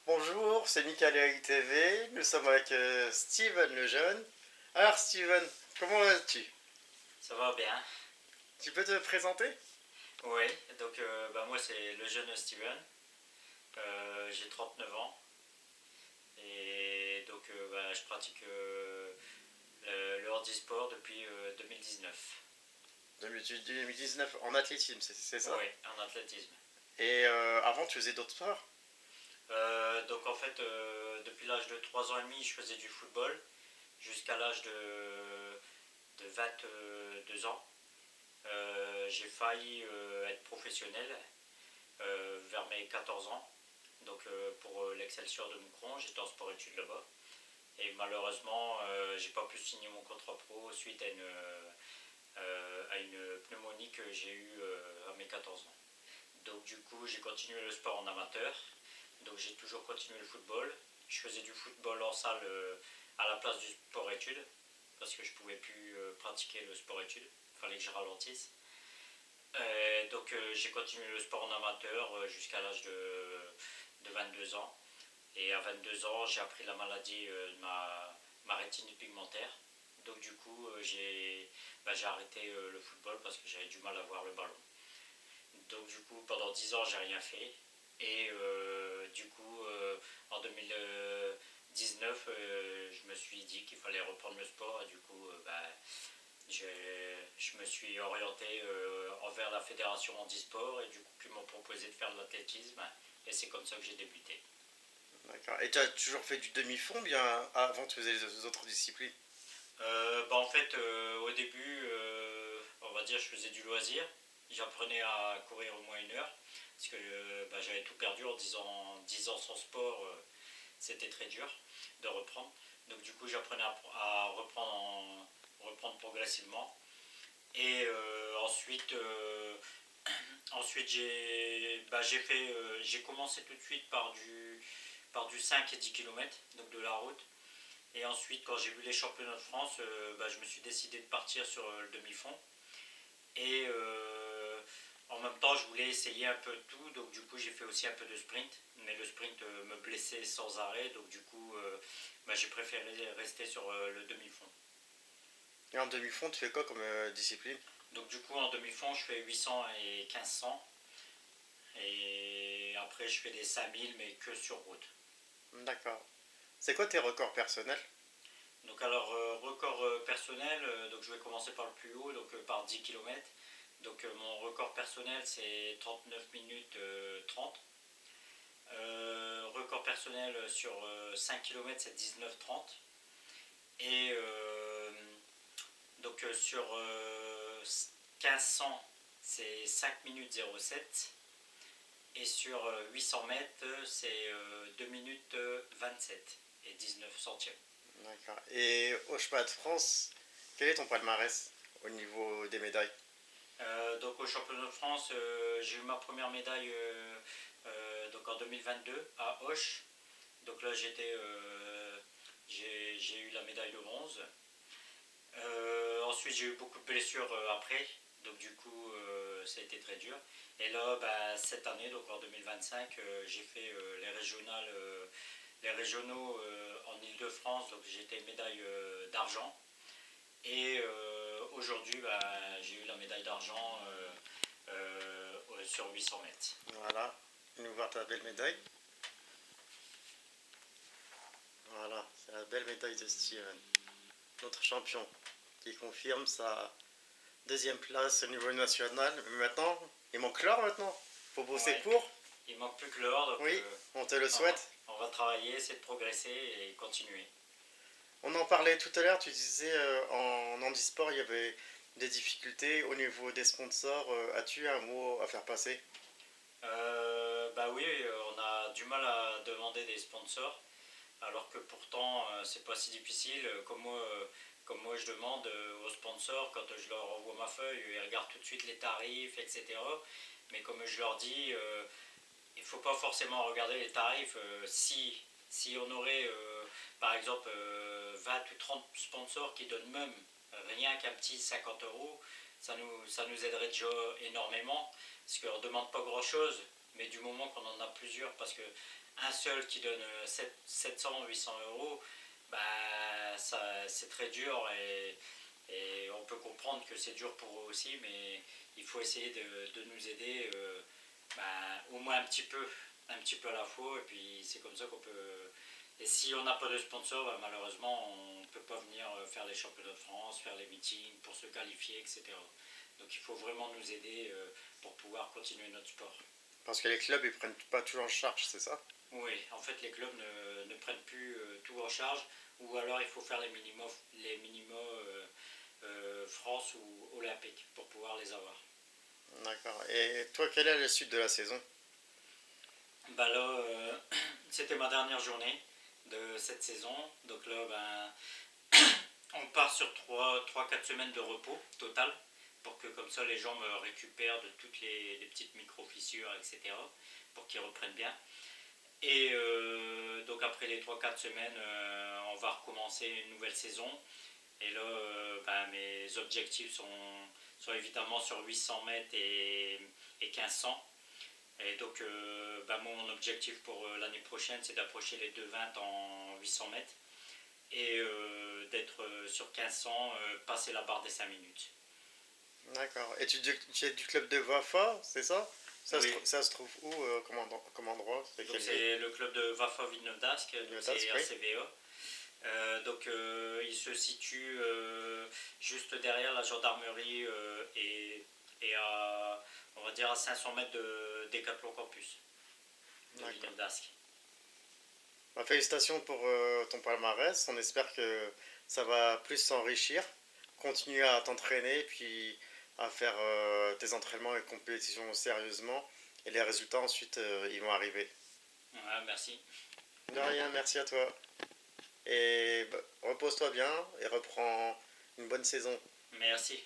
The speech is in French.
Bonjour, c'est Michael TV. Nous sommes avec Steven le jeune. Alors Steven, comment vas-tu? Ça va bien. Tu peux te présenter? Oui, donc moi c'est le jeune Steven. J'ai 39 ans et donc je pratique le handisport depuis 2019. 2019 en athlétisme, c'est ça? Oui, en athlétisme. Et avant tu faisais d'autres sports? Donc en fait, depuis l'âge de 3 ans et demi, je faisais du football jusqu'à l'âge de 22 ans. J'ai failli être professionnel vers mes 14 ans. Donc pour l'Excelsior de Moucron, j'étais en sport-études là-bas. Et malheureusement, j'ai pas pu signer mon contrat pro suite à une pneumonie que j'ai eue à mes 14 ans. Donc du coup, j'ai continué le sport en amateur. Donc j'ai toujours continué le football. Je faisais du football en salle à la place du sport-études parce que je pouvais plus pratiquer le sport-études. Il fallait que je ralentisse. Donc j'ai continué le sport en amateur jusqu'à l'âge de 22 ans. Et à 22 ans, j'ai appris la maladie de ma rétine pigmentaire. Donc du coup, j'ai arrêté le football parce que j'avais du mal à voir le ballon. Donc du coup, pendant 10 ans, j'ai rien fait. Et du coup, en 2019, je me suis dit qu'il fallait reprendre le sport. Et du coup, je me suis orienté envers la fédération handisport et du coup ils m'ont proposé de faire de l'athlétisme et c'est comme ça que j'ai débuté. D'accord. Et tu as toujours fait du demi-fond, bien avant tu faisais les autres disciplines? En fait, au début, on va dire, je faisais du loisir. J'apprenais à courir au moins 1 heure parce que j'avais tout perdu en 10 ans sans sport. C'était très dur de reprendre. Donc du coup, j'apprenais à reprendre progressivement. Et ensuite j'ai commencé tout de suite par du 5 et 10 km, donc de la route. Et ensuite, quand j'ai vu les championnats de France, je me suis décidé de partir sur le demi-fond. Et en même temps, je voulais essayer un peu de tout, donc du coup, j'ai fait aussi un peu de sprint. Mais le sprint me blessait sans arrêt, donc du coup, j'ai préféré rester sur le demi-fond. Et en demi-fond, tu fais quoi comme discipline? Donc du coup, en demi-fond, je fais 800 et 1500. Et après, je fais des 5000, mais que sur route. D'accord. C'est quoi tes records personnels? Donc alors, record personnel, donc je vais commencer par le plus haut, donc par 10 km. Donc mon record personnel, c'est 39 minutes 30. Record personnel sur 5 km, c'est 19,30. Et donc sur 1500, c'est 5 minutes 07. Et sur 800 mètres, c'est 2 minutes 27 et 19 centièmes. D'accord. Et au championnat de France, quel est ton palmarès au niveau des médailles? Donc au championnat de France, j'ai eu ma première médaille donc en 2022 à Auch. Donc là j'ai eu la médaille de bronze. Ensuite j'ai eu beaucoup de blessures après, donc du coup ça a été très dur. Et là cette année, donc en 2025, j'ai fait les régionaux en Ile-de-France, donc j'ai été médaille d'argent. Et aujourd'hui, j'ai eu la médaille d'argent sur 800 mètres. Voilà. Nous voir ta belle médaille. Voilà, c'est la belle médaille de Steven, notre champion, qui confirme sa deuxième place au niveau national. Mais maintenant, il manque l'or maintenant. Faut bosser Ouais. pour. Il manque plus que l'or, donc Oui, on te le souhaite. on va travailler, essayer de progresser et continuer. On en parlait tout à l'heure, tu disais en handisport, il y avait des difficultés au niveau des sponsors. As-tu un mot à faire passer? Oui, on a du mal à demander des sponsors, alors que pourtant c'est pas si difficile. Comme moi je demande aux sponsors, quand je leur envoie ma feuille, ils regardent tout de suite les tarifs, etc. Mais comme je leur dis, il ne faut pas forcément regarder les tarifs. Si on aurait par exemple 20 ou 30 sponsors qui donnent même rien qu'un petit 50 euros, ça nous aiderait déjà énormément, parce qu'on ne demande pas grand chose, Mais du moment qu'on en a plusieurs, parce que un seul qui donne 700, 800 euros, bah, c'est très dur et on peut comprendre que c'est dur pour eux aussi, mais il faut essayer de nous aider bah, au moins un petit peu à la fois, et puis c'est comme ça qu'on peut. Et si on n'a pas de sponsor, bah, malheureusement, on ne peut pas venir faire les championnats de France, faire les meetings pour se qualifier, etc. Donc il faut vraiment nous aider pour pouvoir continuer notre sport. Parce que les clubs, ils prennent pas tout en charge, c'est ça? Oui, en fait, les clubs ne prennent plus tout en charge, ou alors il faut faire les minima France ou olympique pour pouvoir les avoir. D'accord. Et toi, quelle est la suite de la saison? Bah là, c'était ma dernière journée de cette saison, donc là, on part sur 3-4 semaines de repos total, pour que comme ça les gens me récupèrent de toutes les petites micro-fissures, etc., pour qu'ils reprennent bien. Et donc après les 3-4 semaines, on va recommencer une nouvelle saison. Et là, mes objectifs sont évidemment sur 800 mètres et 1500. Et donc, mon objectif pour l'année prochaine, c'est d'approcher les 2,20 en 800 mètres et d'être sur 1500, passer la barre des 5 minutes. D'accord. Et tu es du club de Wafa, c'est ça? Oui. Ça se trouve où comme endroit? Donc c'est le club de Wafa Villeneuve d'Ascq, c'est RCVA. Il se situe juste derrière la gendarmerie et à, on va dire à 500 mètres de Decathlon Campus de Villeneuve d'Ascq. Bah, félicitations pour ton palmarès. On espère que ça va plus s'enrichir. Continue à t'entraîner puis à faire tes entraînements et compétitions sérieusement. Et les résultats ensuite, ils vont arriver. Ouais, merci. De rien, merci à toi. Et repose-toi bien et reprends une bonne saison. Merci.